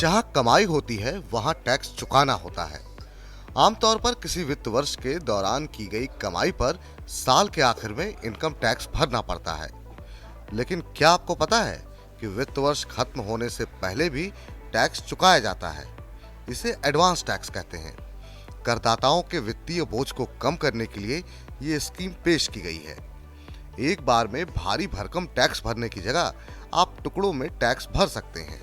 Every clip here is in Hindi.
जहां कमाई होती है वहां टैक्स चुकाना होता है। आमतौर पर किसी वित्त वर्ष के दौरान की गई कमाई पर साल के आखिर में इनकम टैक्स भरना पड़ता है। लेकिन क्या आपको पता है कि वित्त वर्ष खत्म होने से पहले भी टैक्स चुकाया जाता है? इसे एडवांस टैक्स कहते हैं। करदाताओं के वित्तीय बोझ को कम करने के लिए ये स्कीम पेश की गई है। एक बार में भारी भरकम टैक्स भरने की जगह आप टुकड़ों में टैक्स भर सकते हैं।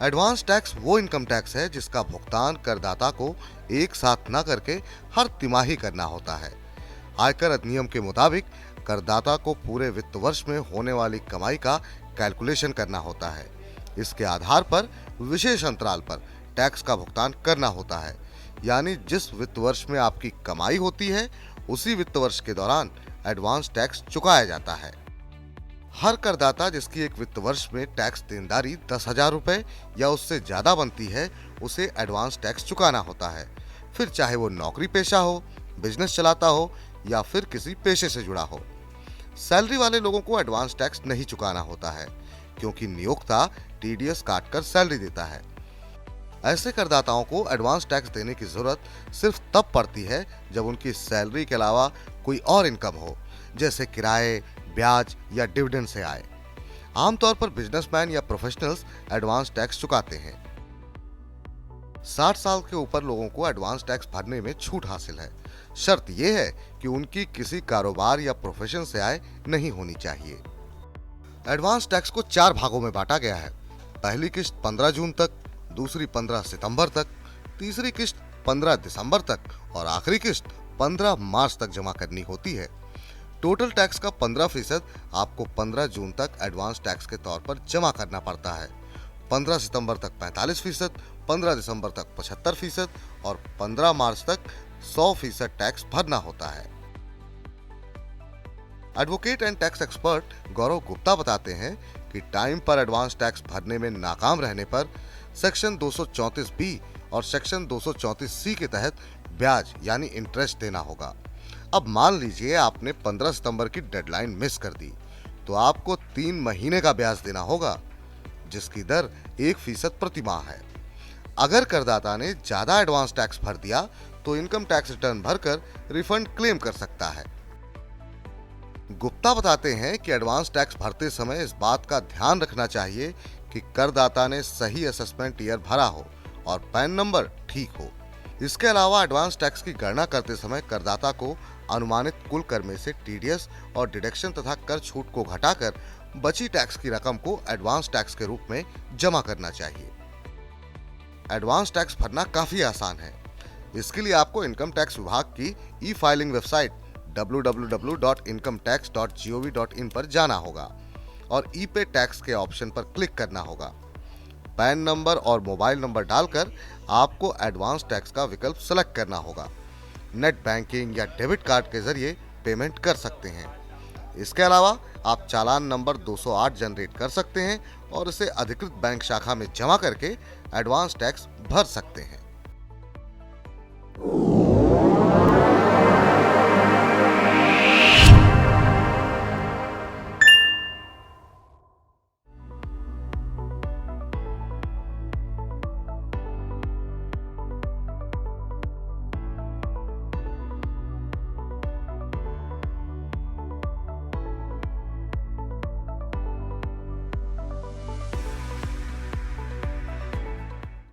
एडवांस टैक्स वो इनकम टैक्स है जिसका भुगतान करदाता को एक साथ न करके हर तिमाही करना होता है। आयकर अधिनियम के मुताबिक करदाता को पूरे वित्त वर्ष में होने वाली कमाई का कैलकुलेशन करना होता है। इसके आधार पर विशेष अंतराल पर टैक्स का भुगतान करना होता है। यानी जिस वित्त वर्ष में आपकी कमाई होती है उसी वित्त वर्ष के दौरान एडवांस टैक्स चुकाया जाता है। हर करदाता जिसकी एक वित्त वर्ष में टैक्स देनदारी 10,000 रुपए या उससे ज्यादा बनती है उसे एडवांस टैक्स चुकाना होता है। फिर चाहे वो नौकरी पेशा हो, बिजनेस चलाता हो या फिर किसी पेशे से जुड़ा हो। सैलरी वाले लोगों को एडवांस टैक्स नहीं चुकाना होता है क्योंकि नियोक्ता टीडीएस काटकर सैलरी देता है। ऐसे करदाताओं को एडवांस टैक्स देने की जरूरत सिर्फ तब पड़ती है जब उनकी सैलरी के अलावा कोई और इनकम हो, जैसे किराए, ब्याज या डिविडेंड से आए। आमतौर पर बिजनेसमैन या प्रोफेशनल्स एडवांस टैक्स चुकाते हैं। 60 साल के ऊपर लोगों को एडवांस टैक्स भरने में छूट हासिल है। शर्त यह है कि उनकी किसी कारोबार या प्रोफेशन से आय नहीं होनी चाहिए। एडवांस टैक्स को 4 भागों में बांटा गया है। पहली किस्त 15 जून तक, दूसरी 15 सितंबर तक, तीसरी किस्त 15 दिसंबर तक और आखिरी किस्त 15 मार्च तक जमा करनी होती है। टोटल टैक्स का 15% आपको 15 जून तक एडवांस टैक्स के तौर पर जमा करना पड़ता है। 15 सितंबर तक 45%, 15 दिसंबर तक 75% और 15 मार्च तक 100% टैक्स भरना होता है। एडवोकेट एंड टैक्स एक्सपर्ट गौरव गुप्ता बताते हैं कि टाइम पर एडवांस टैक्स भरने में नाकाम रहने पर सेक्शन 234B और सेक्शन 234C के तहत ब्याज यानी इंटरेस्ट देना होगा। अब मान लीजिए आपने 15 सितंबर की डेडलाइन मिस कर दी, तो आपको 3 महीने का ब्याज देना होगा, जिसकी दर 1% प्रति माह है। अगर करदाता ने ज्यादा एडवांस टैक्स भर दिया तो इनकम टैक्स रिटर्न भरकर रिफंड क्लेम कर सकता है। गुप्ता बताते हैं कि एडवांस टैक्स भरते समय इस बात का ध्यान रखना चाहिए कि करदाता ने सही असेसमेंट ईयर भरा हो और पैन नंबर ठीक हो। इसके अलावा एडवांस टैक्स की गणना करते समय करदाता को अनुमानित कुल कर में से टीडीएस और डिडक्शन तथा कर छूट को घटाकर बची टैक्स की रकम को एडवांस टैक्स के रूप में जमा करना चाहिए। एडवांस टैक्स भरना काफी आसान है। इसके लिए आपको इनकम टैक्स विभाग की ई फाइलिंग वेबसाइट www.incometax.gov.in पर जाना होगा और ई पे टैक्स के ऑप्शन पर क्लिक करना होगा। पैन नंबर और मोबाइल नंबर डालकर आपको एडवांस टैक्स का विकल्प सेलेक्ट करना होगा। नेट बैंकिंग या डेबिट कार्ड के जरिए पेमेंट कर सकते हैं। इसके अलावा आप चालान नंबर 208 जनरेट कर सकते हैं और इसे अधिकृत बैंक शाखा में जमा करके एडवांस टैक्स भर सकते हैं।